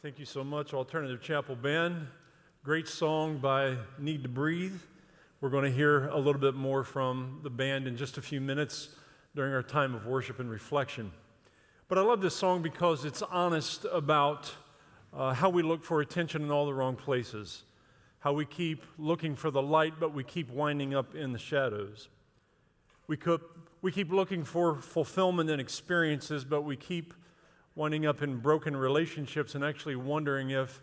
Thank you so much, Alternative Chapel Band. Great song by Need to Breathe. We're going to hear a little bit more from the band in just a few minutes during our time of worship and reflection. But I love this song because it's honest about how we look for attention in all the wrong places, how we keep looking for the light, but we keep winding up in the shadows. We keep looking for fulfillment and experiences, but we keep winding up in broken relationships and actually wondering if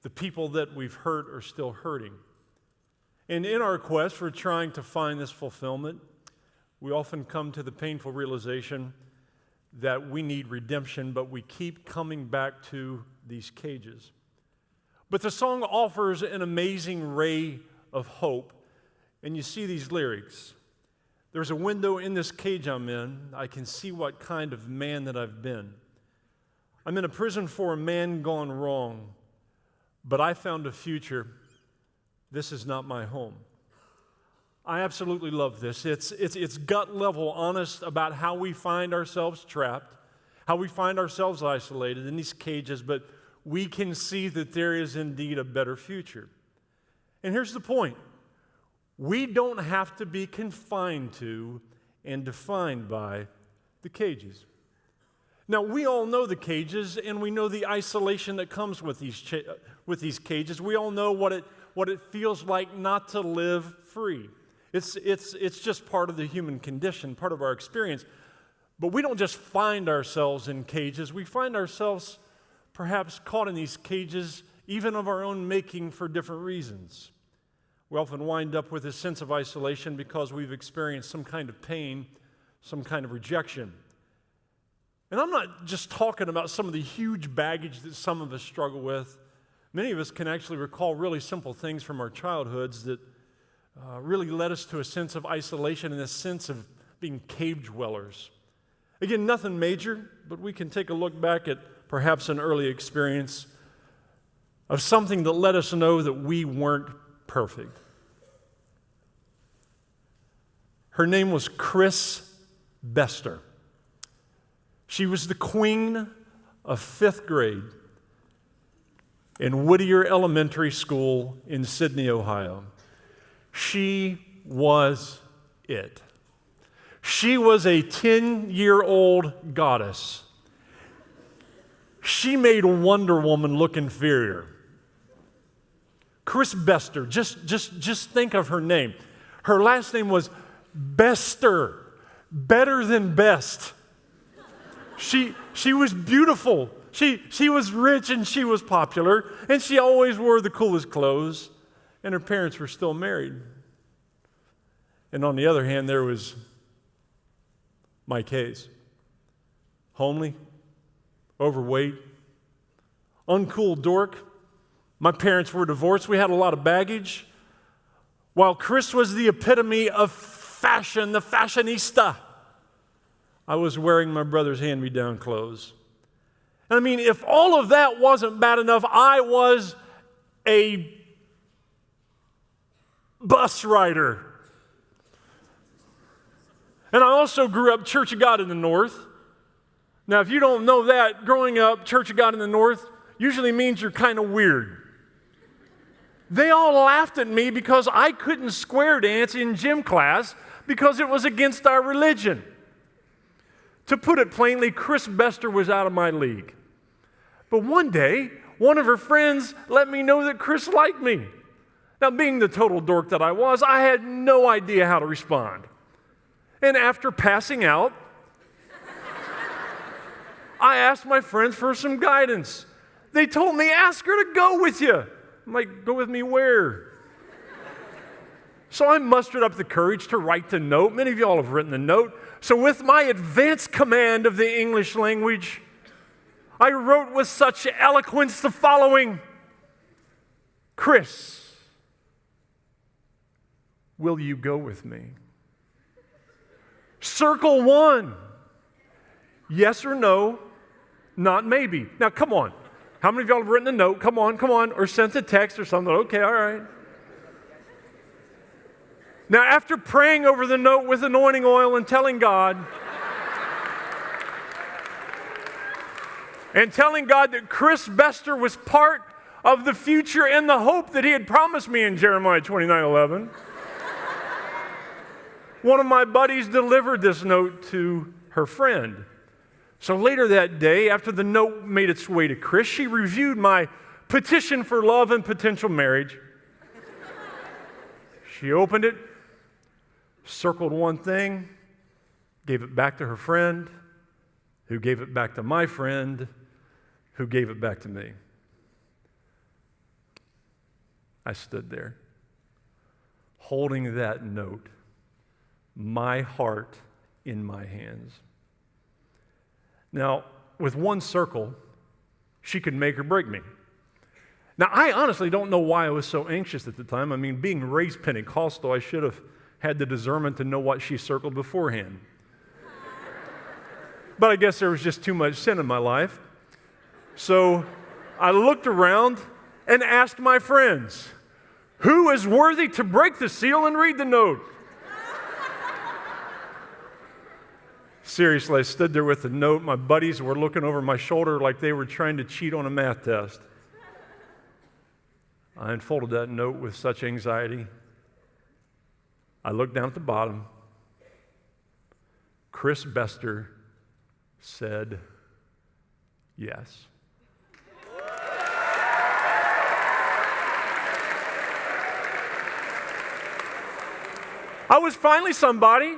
the people that we've hurt are still hurting. And in our quest for trying to find this fulfillment, we often come to the painful realization that we need redemption, but we keep coming back to these cages. But the song offers an amazing ray of hope, and you see these lyrics. There's a window in this cage I'm in. I can see what kind of man that I've been. I'm in a prison for a man gone wrong, but I found a future. This is not my home. I absolutely love this. It's gut level honest about how we find ourselves trapped, how we find ourselves isolated in these cages, but we can see that there is indeed a better future. And here's the point. We don't have to be confined to and defined by the cages. Now, we all know the cages, and we know the isolation that comes with these cages. We all know what it feels like not to live free. It's just part of the human condition, part of our experience. But we don't just find ourselves in cages. We find ourselves perhaps caught in these cages, even of our own making, for different reasons. We often wind up with a sense of isolation because we've experienced some kind of pain, some kind of rejection. And I'm not just talking about some of the huge baggage that some of us struggle with. Many of us can actually recall really simple things from our childhoods that really led us to a sense of isolation and a sense of being cave dwellers. Again, nothing major, but we can take a look back at perhaps an early experience of something that let us know that we weren't perfect. Her name was Chris Bester. She was the queen of 5th grade in Whittier Elementary School in Sydney, Ohio. She was it. She was a 10-year-old goddess. She made Wonder Woman look inferior. Chris Bester, just think of her name. Her last name was Bester, better than best. She was beautiful. She was rich and she was popular, and she always wore the coolest clothes, and her parents were still married. And on the other hand, there was Mike Hayes. Homely, overweight, uncool dork. My parents were divorced. We had a lot of baggage. While Chris was the epitome of fashion, the fashionista, I was wearing my brother's hand-me-down clothes. And I mean, if all of that wasn't bad enough, I was a bus rider. And I also grew up Church of God in the North. Now, if you don't know that, growing up Church of God in the North usually means you're kind of weird. They all laughed at me because I couldn't square dance in gym class because it was against our religion. To put it plainly, Chris Bester was out of my league. But one day, one of her friends let me know that Chris liked me. Now, being the total dork that I was, I had no idea how to respond. And after passing out, I asked my friends for some guidance. They told me, ask her to go with you. I'm like, go with me where? So I mustered up the courage to write the note. Many of y'all have written the note. So with my advanced command of the English language, I wrote with such eloquence the following: Chris, will you go with me? Circle 1, yes or no, not maybe. Now, come on. How many of y'all have written a note? Come on, or sent a text or something. Okay, all right. Now, after praying over the note with anointing oil and telling God, and telling God that Chris Bester was part of the future and the hope that he had promised me in Jeremiah 29:11. One of my buddies delivered this note to her friend. So later that day, after the note made its way to Chris, she reviewed my petition for love and potential marriage. She opened it, circled one thing, gave it back to her friend, who gave it back to my friend, who gave it back to me. I stood there, holding that note, my heart in my hands. Now, with one circle, she could make or break me. Now, I honestly don't know why I was so anxious at the time. I mean, being raised Pentecostal, I should have had the discernment to know what she circled beforehand. But I guess there was just too much sin in my life. So I looked around and asked my friends, who is worthy to break the seal and read the note? Seriously, I stood there with the note. My buddies were looking over my shoulder like they were trying to cheat on a math test. I unfolded that note with such anxiety. I looked down at the bottom. Chris Bester said yes. I was finally somebody.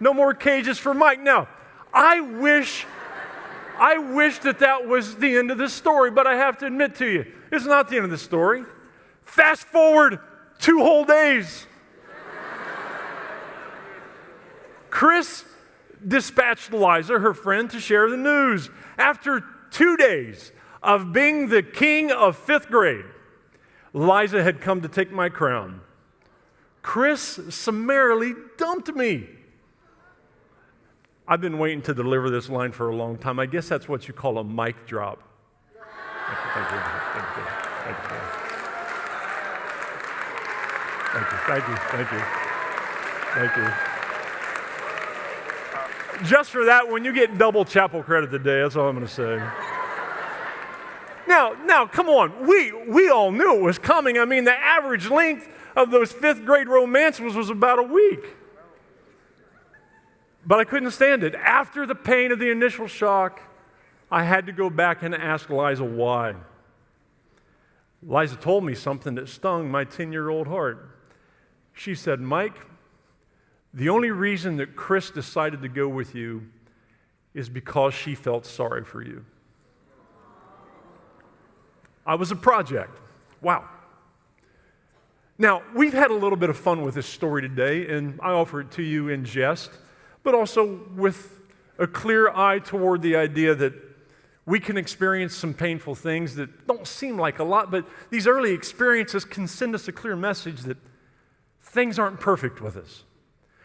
No more cages for Mike. Now, I wish that was the end of this story, but I have to admit to you, it's not the end of the story. Fast forward 2 whole days. Chris dispatched Liza, her friend, to share the news. After 2 days of being the king of 5th grade, Liza had come to take my crown. Chris summarily dumped me. I've been waiting to deliver this line for a long time. I guess that's what you call a mic drop. Thank you. Just for that one, you get double chapel credit today. That's all I'm going to say. Now, come on. We all knew it was coming. I mean, the average length of those 5th grade romances was about a week. But I couldn't stand it. After the pain of the initial shock, I had to go back and ask Liza why. Liza told me something that stung my 10-year-old heart. She said, Mike, the only reason that Chris decided to go with you is because she felt sorry for you. I was a project. Wow. Now, we've had a little bit of fun with this story today, and I offer it to you in jest, but also with a clear eye toward the idea that we can experience some painful things that don't seem like a lot, but these early experiences can send us a clear message that things aren't perfect with us.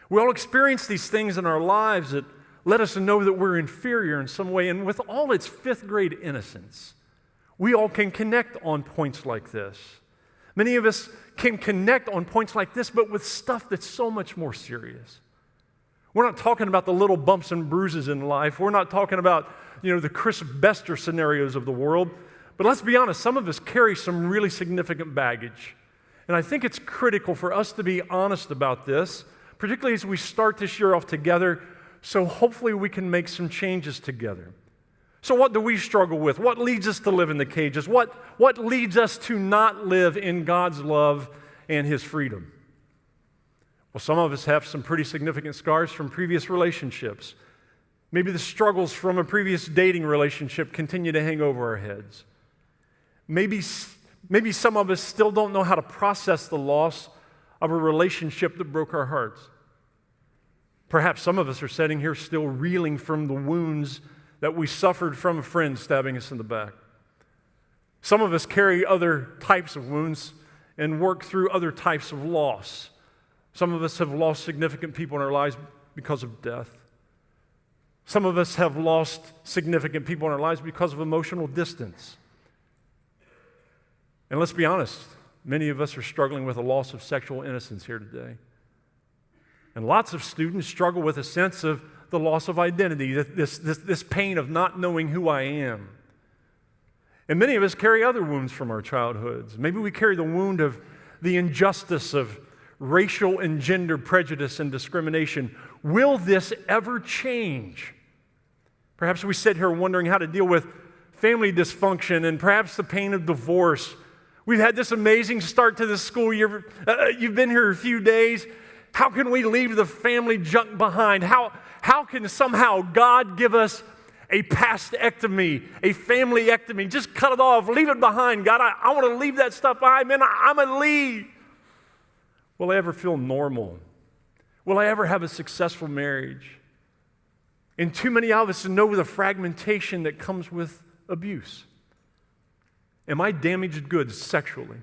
We all experience these things in our lives that let us know that we're inferior in some way, and with all its 5th grade innocence, we all can connect on points like this. Many of us can connect on points like this, but with stuff that's so much more serious. We're not talking about the little bumps and bruises in life. We're not talking about, the Chris Bester scenarios of the world. But let's be honest, some of us carry some really significant baggage. And I think it's critical for us to be honest about this, particularly as we start this year off together, so hopefully we can make some changes together. So what do we struggle with? What leads us to live in the cages? What leads us to not live in God's love and His freedom? Well, some of us have some pretty significant scars from previous relationships. Maybe the struggles from a previous dating relationship continue to hang over our heads. Maybe some of us still don't know how to process the loss of a relationship that broke our hearts. Perhaps some of us are sitting here still reeling from the wounds that we suffered from a friend stabbing us in the back. Some of us carry other types of wounds and work through other types of loss. Some of us have lost significant people in our lives because of death. Some of us have lost significant people in our lives because of emotional distance. And let's be honest, many of us are struggling with a loss of sexual innocence here today. And lots of students struggle with a sense of the loss of identity, this pain of not knowing who I am. And many of us carry other wounds from our childhoods. Maybe we carry the wound of the injustice of racial and gender prejudice and discrimination. Will this ever change? Perhaps we sit here wondering how to deal with family dysfunction and perhaps the pain of divorce. We've had this amazing start to the school year. You've been here a few days. How can we leave the family junk behind? How can somehow God give us a pastectomy, a familyectomy? Just cut it off, leave it behind. God, I want to leave that stuff behind. Man, I'm going to leave. Will I ever feel normal? Will I ever have a successful marriage? And too many of us know the fragmentation that comes with abuse. Am I damaged goods sexually?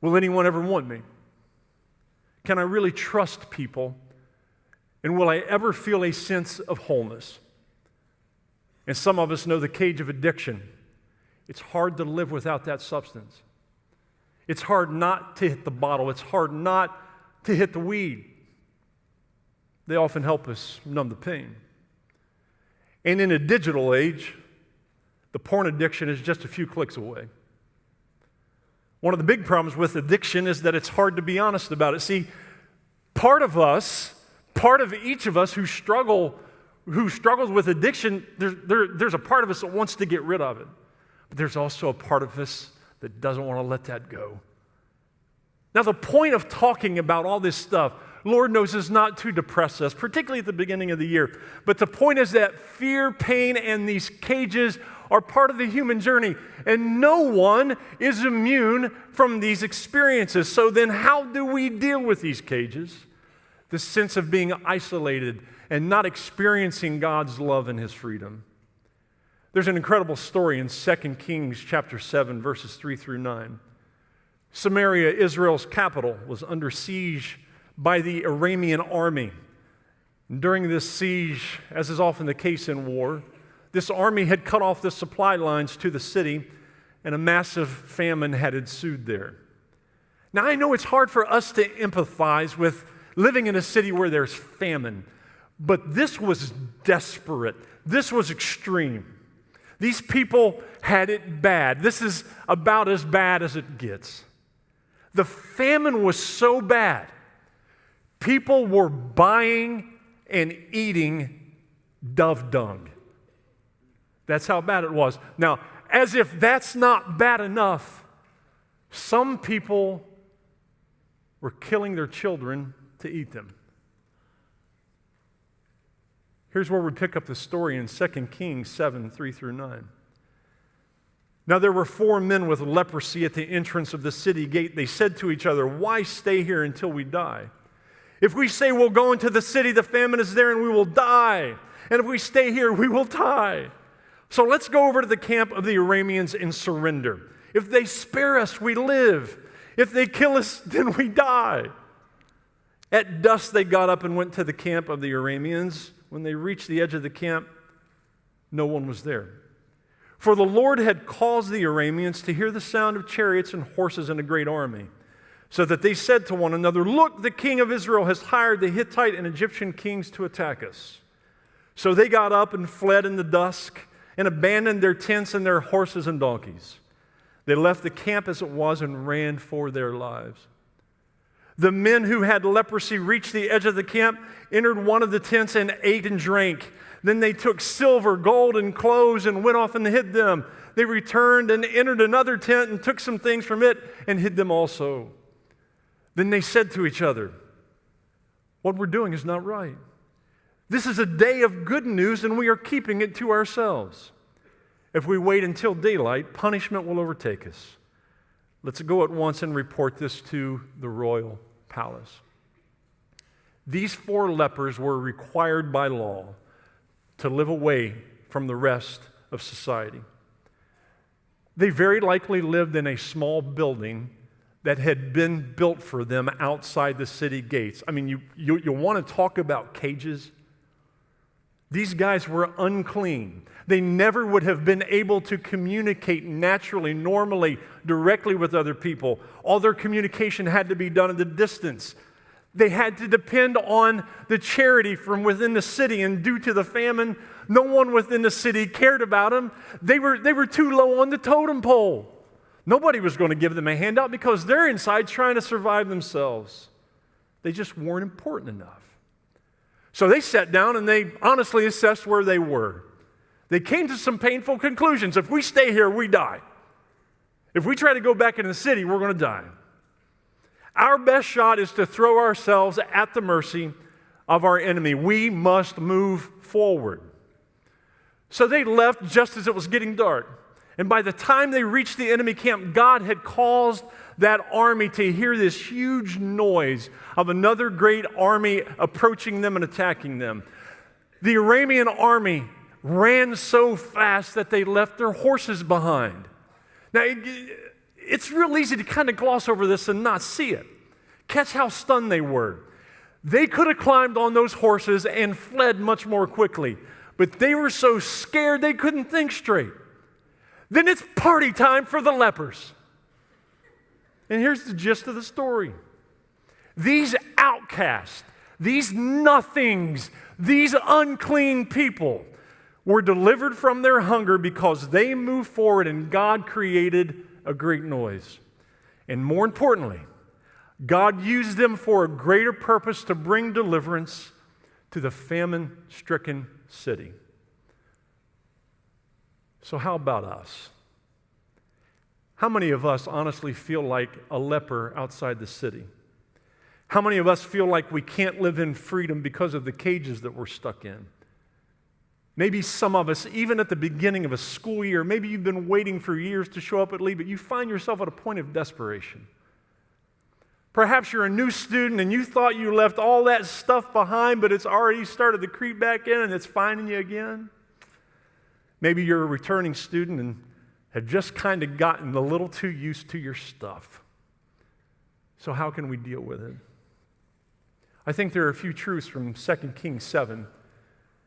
Will anyone ever want me? Can I really trust people? And will I ever feel a sense of wholeness? And some of us know the cage of addiction. It's hard to live without that substance. It's hard not to hit the bottle. It's hard not to hit the weed. They often help us numb the pain. And in a digital age, the porn addiction is just a few clicks away. One of the big problems with addiction is that it's hard to be honest about it. See, part of each of us who struggles with addiction, there's a part of us that wants to get rid of it. But there's also a part of us that doesn't want to let that go. Now, the point of talking about all this stuff, Lord knows, is not to depress us, particularly at the beginning of the year. But the point is that fear, pain, and these cages are part of the human journey, and no one is immune from these experiences. So then how do we deal with these cages? The sense of being isolated and not experiencing God's love and His freedom. There's an incredible story in 2 Kings chapter 7, verses 3 through 9. Samaria, Israel's capital, was under siege by the Aramean army. And during this siege, as is often the case in war, this army had cut off the supply lines to the city, and a massive famine had ensued there. Now, I know it's hard for us to empathize with living in a city where there's famine, but this was desperate. This was extreme. These people had it bad. This is about as bad as it gets. The famine was so bad, people were buying and eating dove dung. That's how bad it was. Now, as if that's not bad enough, some people were killing their children to eat them. Here's where we pick up the story in 2 Kings 7, 3 through 9. Now there were 4 men with leprosy at the entrance of the city gate. They said to each other, "Why stay here until we die? If we say we'll go into the city, the famine is there and we will die. And if we stay here, we will die. So let's go over to the camp of the Arameans and surrender. If they spare us, we live. If they kill us, then we die." At dusk, they got up and went to the camp of the Arameans. When they reached the edge of the camp, no one was there. For the Lord had caused the Arameans to hear the sound of chariots and horses and a great army, so that they said to one another, "Look, the king of Israel has hired the Hittite and Egyptian kings to attack us." So they got up and fled in the dusk and abandoned their tents and their horses and donkeys. They left the camp as it was and ran for their lives. The men who had leprosy reached the edge of the camp, entered one of the tents, and ate and drank. Then they took silver, gold, and clothes and went off and hid them. They returned and entered another tent and took some things from it and hid them also. Then they said to each other, "What we're doing is not right. This is a day of good news, and we are keeping it to ourselves. If we wait until daylight, punishment will overtake us. Let's go at once and report this to the royal palace." These 4 lepers were required by law to live away from the rest of society. They very likely lived in a small building that had been built for them outside the city gates. I mean, you want to talk about cages? These guys were unclean. They never would have been able to communicate naturally, normally, directly with other people. All their communication had to be done at a distance. They had to depend on the charity from within the city, and due to the famine, No one within the city cared about them. They were too low on the totem pole. Nobody was going to give them a handout because they're inside trying to survive themselves. They just weren't important enough. So they sat down and they honestly assessed where they were. They came to some painful conclusions. If we stay here, we die. If we try to go back into the city, we're going to die. Our best shot is to throw ourselves at the mercy of our enemy. We must move forward. So they left just as it was getting dark. And by the time they reached the enemy camp, God had caused that army to hear this huge noise of another great army approaching them and attacking them. The Aramean army ran so fast that they left their horses behind. Now, it's real easy to kind of gloss over this and not see it. Catch how stunned they were. They could have climbed on those horses and fled much more quickly, but they were so scared they couldn't think straight. Then it's party time for the lepers. And here's the gist of the story. These outcasts, these nothings, these unclean people were delivered from their hunger because they moved forward and God created a great noise. And more importantly, God used them for a greater purpose to bring deliverance to the famine-stricken city. So how about us? How many of us honestly feel like a leper outside the city? How many of us feel like we can't live in freedom because of the cages that we're stuck in? Maybe some of us, even at the beginning of a school year, maybe you've been waiting for years to show up at Lee, but you find yourself at a point of desperation. Perhaps you're a new student and you thought you left all that stuff behind, but it's already started to creep back in and it's finding you again. Maybe you're a returning student and have just kind of gotten a little too used to your stuff. So how can we deal with it? I think there are a few truths from 2 Kings 7,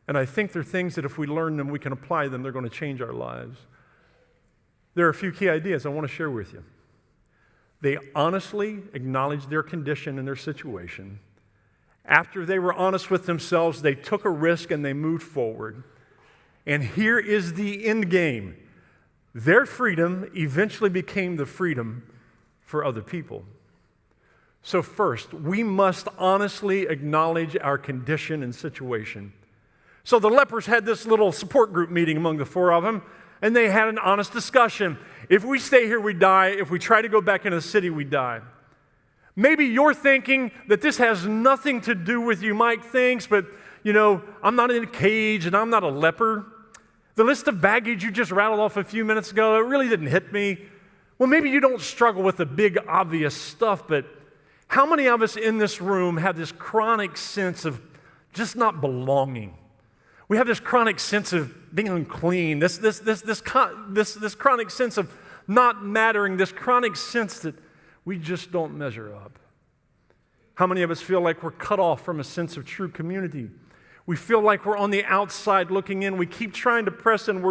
and I think they're things that if we learn them, we can apply them, they're going to change our lives. There are a few key ideas I want to share with you. They honestly acknowledged their condition and their situation. After they were honest with themselves, they took a risk and they moved forward. And here is the end game. Their freedom eventually became the freedom for other people. So first, we must honestly acknowledge our condition and situation. So the lepers had this little support group meeting among the four of them, and they had an honest discussion. If we stay here, we die. If we try to go back into the city, we die. Maybe you're thinking that this has nothing to do with you. Mike thinks, but, I'm not in a cage and I'm not a leper. The list of baggage you just rattled off a few minutes ago, it really didn't hit me. Well, maybe you don't struggle with the big, obvious stuff, but how many of us in this room have this chronic sense of just not belonging? We have this chronic sense of being unclean, this chronic sense of not mattering, this chronic sense that we just don't measure up. How many of us feel like we're cut off from a sense of true community? We feel like we're on the outside looking in. We keep trying to press in.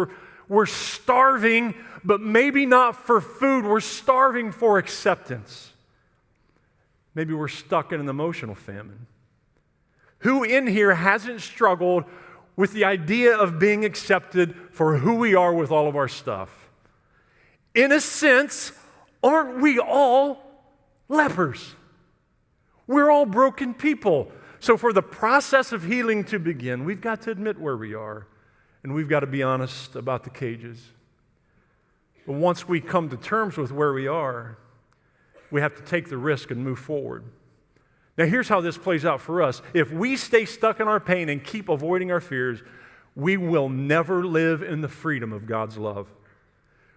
We're starving, but maybe not for food. We're starving for acceptance. Maybe we're stuck in an emotional famine. Who in here hasn't struggled with the idea of being accepted for who we are with all of our stuff? In a sense, aren't we all lepers? We're all broken people. So for the process of healing to begin, we've got to admit where we are, and we've got to be honest about the cages. But once we come to terms with where we are, we have to take the risk and move forward. Now here's how this plays out for us. If we stay stuck in our pain and keep avoiding our fears, we will never live in the freedom of God's love.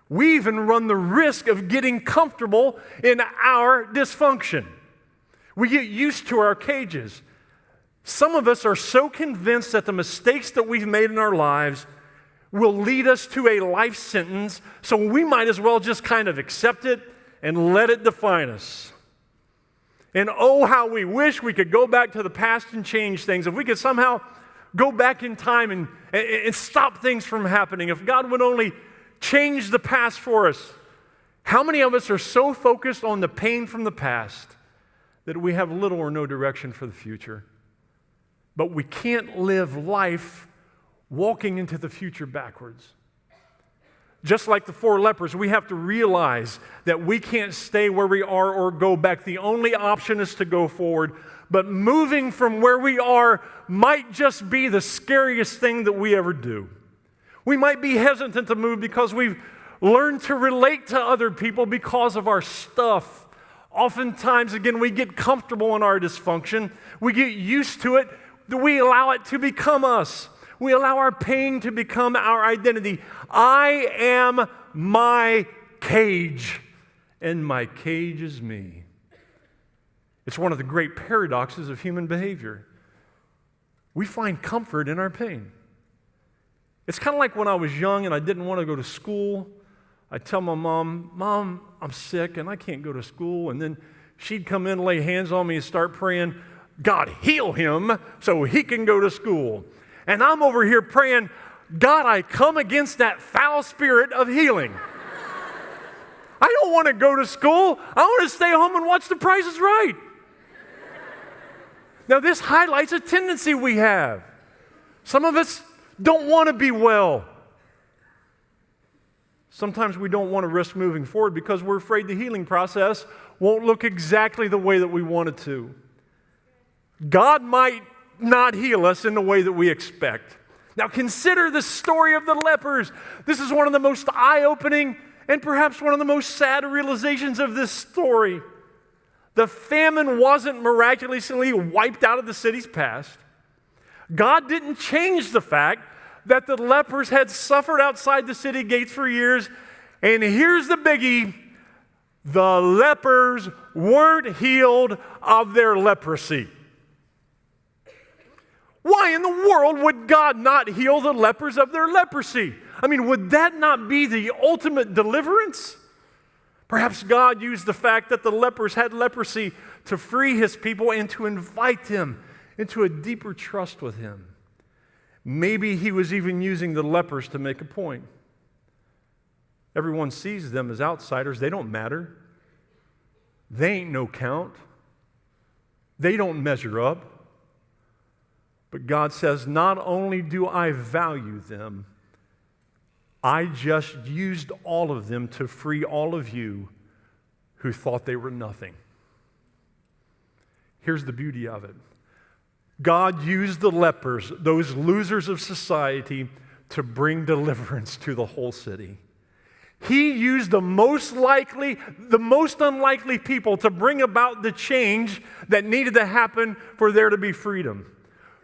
We even run the risk of getting comfortable in our dysfunction. We get used to our cages. Some of us are so convinced that the mistakes that we've made in our lives will lead us to a life sentence, so we might as well just kind of accept it and let it define us. And oh, how we wish we could go back to the past and change things. If we could somehow go back in time and stop things from happening. If God would only change the past for us. How many of us are so focused on the pain from the past that we have little or no direction for the future? But we can't live life walking into the future backwards. Just like the 4 lepers, we have to realize that we can't stay where we are or go back. The only option is to go forward. But moving from where we are might just be the scariest thing that we ever do. We might be hesitant to move because we've learned to relate to other people because of our stuff. Oftentimes, again, we get comfortable in our dysfunction. We get used to it. We allow it to become us. We allow our pain to become our identity. I am my cage, and my cage is me. It's one of the great paradoxes of human behavior. We find comfort in our pain. It's kind of like when I was young and I didn't want to go to school. I'd tell my Mom, I'm sick and I can't go to school. And then she'd come in, lay hands on me, and start praying, God, heal him so he can go to school. And I'm over here praying, God, I come against that foul spirit of healing. I don't want to go to school. I want to stay home and watch The Price is Right. Now, this highlights a tendency we have. Some of us don't want to be well. Sometimes we don't want to risk moving forward because we're afraid the healing process won't look exactly the way that we want it to. God might not heal us in the way that we expect. Now consider the story of the lepers. This is one of the most eye-opening and perhaps one of the most sad realizations of this story. The famine wasn't miraculously wiped out of the city's past. God didn't change the fact that the lepers had suffered outside the city gates for years. And here's the biggie. The lepers weren't healed of their leprosy. Why in the world would God not heal the lepers of their leprosy? I mean, would that not be the ultimate deliverance? Perhaps God used the fact that the lepers had leprosy to free his people and to invite them into a deeper trust with him. Maybe he was even using the lepers to make a point. Everyone sees them as outsiders. They don't matter. They ain't no count. They don't measure up. But God says, not only do I value them, I just used all of them to free all of you who thought they were nothing. Here's the beauty of it. God used the lepers, those losers of society, to bring deliverance to the whole city. He used the most unlikely people to bring about the change that needed to happen for there to be freedom.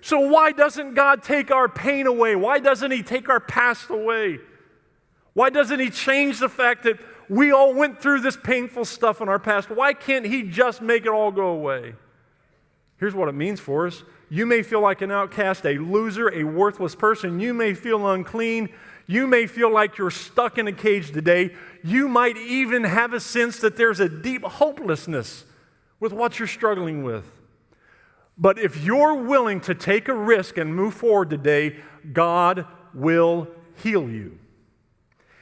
So why doesn't God take our pain away? Why doesn't he take our past away? Why doesn't he change the fact that we all went through this painful stuff in our past? Why can't he just make it all go away? Here's what it means for us. You may feel like an outcast, a loser, a worthless person. You may feel unclean. You may feel like you're stuck in a cage today. You might even have a sense that there's a deep hopelessness with what you're struggling with. But if you're willing to take a risk and move forward today, God will heal you.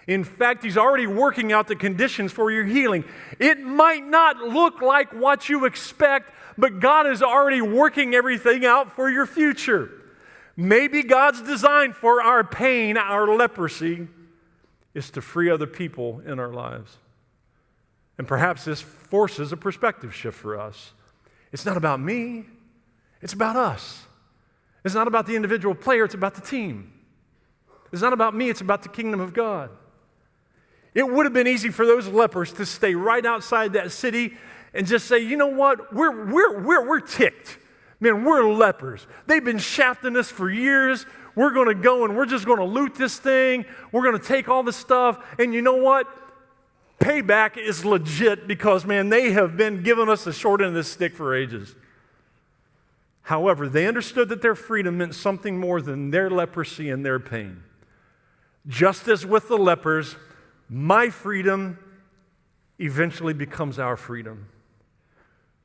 In fact, he's already working out the conditions for your healing. It might not look like what you expect, but God is already working everything out for your future. Maybe God's design for our pain, our leprosy, is to free other people in our lives. And perhaps this forces a perspective shift for us. It's not about me. It's about us. It's not about the individual player, it's about the team. It's not about me, it's about the kingdom of God. It would have been easy for those lepers to stay right outside that city and just say, you know what, we're ticked. Man, we're lepers. They've been shafting us for years. We're going to go and we're just going to loot this thing. We're going to take all the stuff. And you know what? Payback is legit because, man, they have been giving us the short end of the stick for ages. However, they understood that their freedom meant something more than their leprosy and their pain. Just as with the lepers, my freedom eventually becomes our freedom.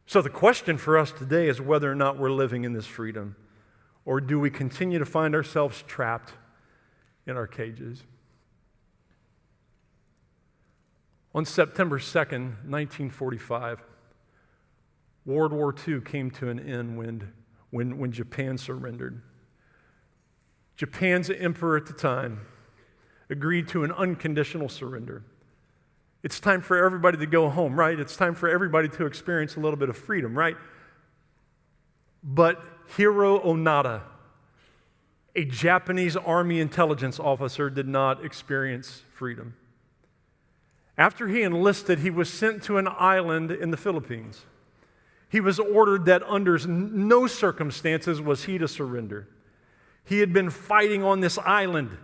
So the question for us today is whether or not we're living in this freedom, or do we continue to find ourselves trapped in our cages? On September 2nd, 1945, World War II came to an end when Japan surrendered. Japan's emperor at the time, agreed to an unconditional surrender. It's time for everybody to go home, right? It's time for everybody to experience a little bit of freedom, right? But Hiro Onada, a Japanese army intelligence officer, did not experience freedom. After he enlisted, he was sent to an island in the Philippines. He was ordered that under no circumstances was he to surrender. He had been fighting on this island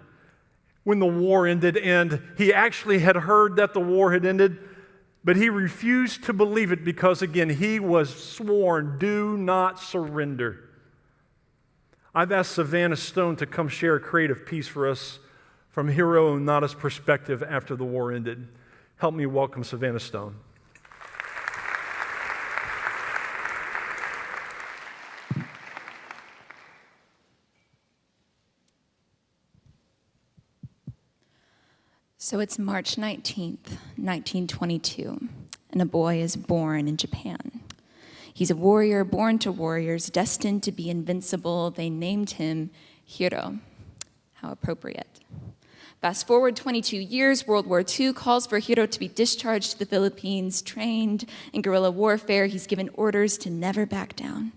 when the war ended, and he actually had heard that the war had ended, but he refused to believe it because, again, he was sworn, do not surrender. I've asked Savannah Stone to come share a creative piece for us from Hiro Onada's perspective after the war ended. Help me welcome Savannah Stone. So it's March 19th, 1922, and a boy is born in Japan. He's a warrior born to warriors, destined to be invincible. They named him Hiro. How appropriate. Fast forward 22 years, World War II calls for Hiro to be discharged to the Philippines, trained in guerrilla warfare. He's given orders to never back down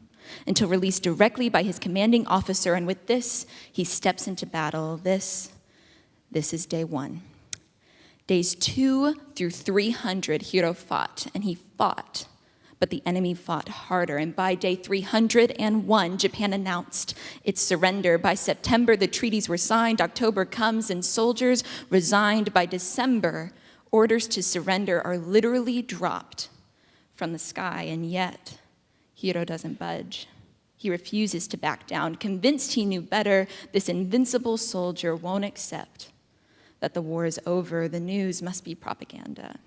until released directly by his commanding officer, and with this, he steps into battle. This is day one. Days 2 through 300, Hiro fought, and he fought, but the enemy fought harder. And by day 301, Japan announced its surrender. By September, the treaties were signed. October comes, and soldiers resigned. By December, orders to surrender are literally dropped from the sky, and yet Hiro doesn't budge. He refuses to back down. Convinced he knew better, this invincible soldier won't accept that the war is over. The news must be propaganda.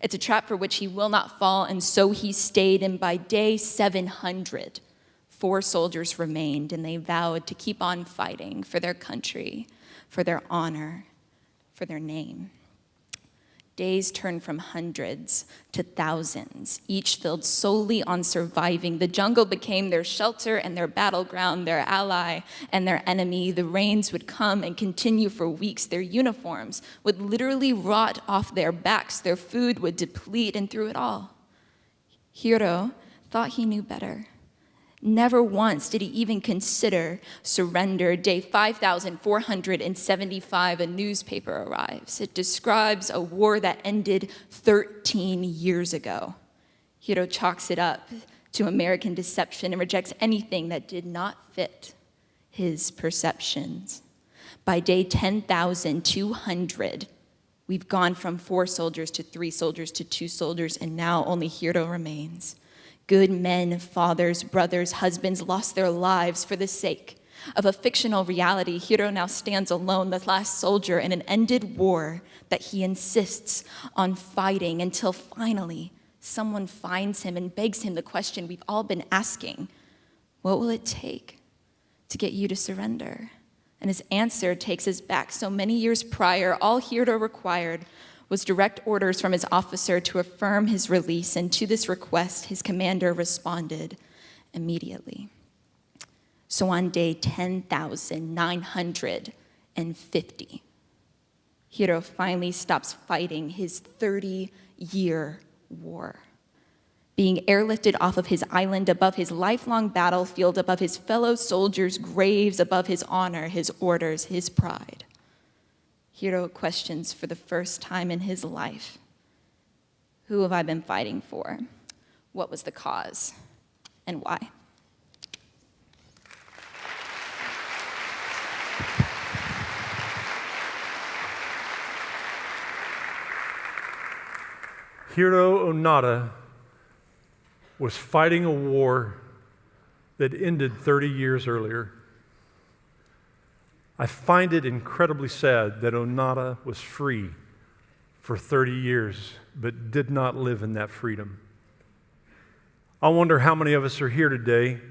It's a trap for which he will not fall, and so he stayed. And by day 700, 4 soldiers remained, and they vowed to keep on fighting for their country, for their honor, for their name. Days turned from hundreds to thousands, each filled solely on surviving. The jungle became their shelter and their battleground, their ally and their enemy. The rains would come and continue for weeks. Their uniforms would literally rot off their backs. Their food would deplete, and through it all, Hiro thought he knew better. Never once did he even consider surrender. Day 5,475, a newspaper arrives. It describes a war that ended 13 years ago. Hiro chalks it up to American deception and rejects anything that did not fit his perceptions. By day 10,200, we've gone from 4 soldiers to 3 soldiers to 2 soldiers, and now only Hiro remains. Good men, fathers, brothers, husbands lost their lives for the sake of a fictional reality. Hiro now stands alone, the last soldier in an ended war that he insists on fighting, until finally someone finds him and begs him the question we've all been asking: what will it take to get you to surrender? And his answer takes us back so many years prior. All Hiro required was direct orders from his officer to affirm his release, and to this request, his commander responded immediately. So on day 10,950, Hiro finally stops fighting his 30-year war, being airlifted off of his island, above his lifelong battlefield, above his fellow soldiers' graves, above his honor, his orders, his pride. Hiro questions for the first time in his life: who have I been fighting for? What was the cause? And why? Hiro Onada was fighting a war that ended 30 years earlier. I find it incredibly sad that Onada was free for 30 years, but did not live in that freedom. I wonder how many of us are here today.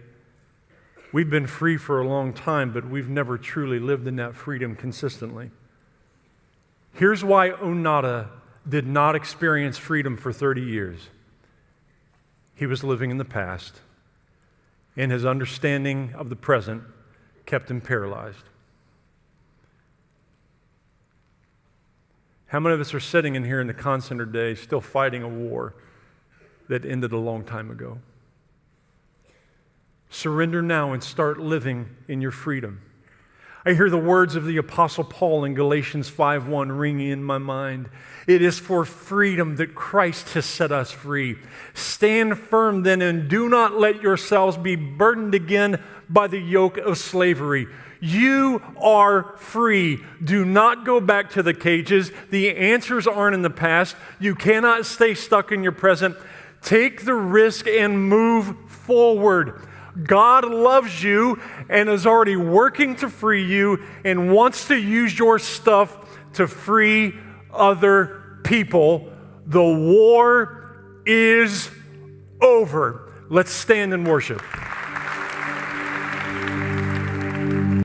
We've been free for a long time, but we've never truly lived in that freedom consistently. Here's why Onada did not experience freedom for 30 years. He was living in the past, and his understanding of the present kept him paralyzed. How many of us are sitting in here in the Concenter Day still fighting a war that ended a long time ago? Surrender now and start living in your freedom. I hear the words of the Apostle Paul in Galatians 5:1 ringing in my mind. It is for freedom that Christ has set us free. Stand firm then and do not let yourselves be burdened again by the yoke of slavery. You are free. Do not go back to the cages. The answers aren't in the past. You cannot stay stuck in your present. Take the risk and move forward. God loves you and is already working to free you and wants to use your stuff to free other people. The war is over. Let's stand and worship.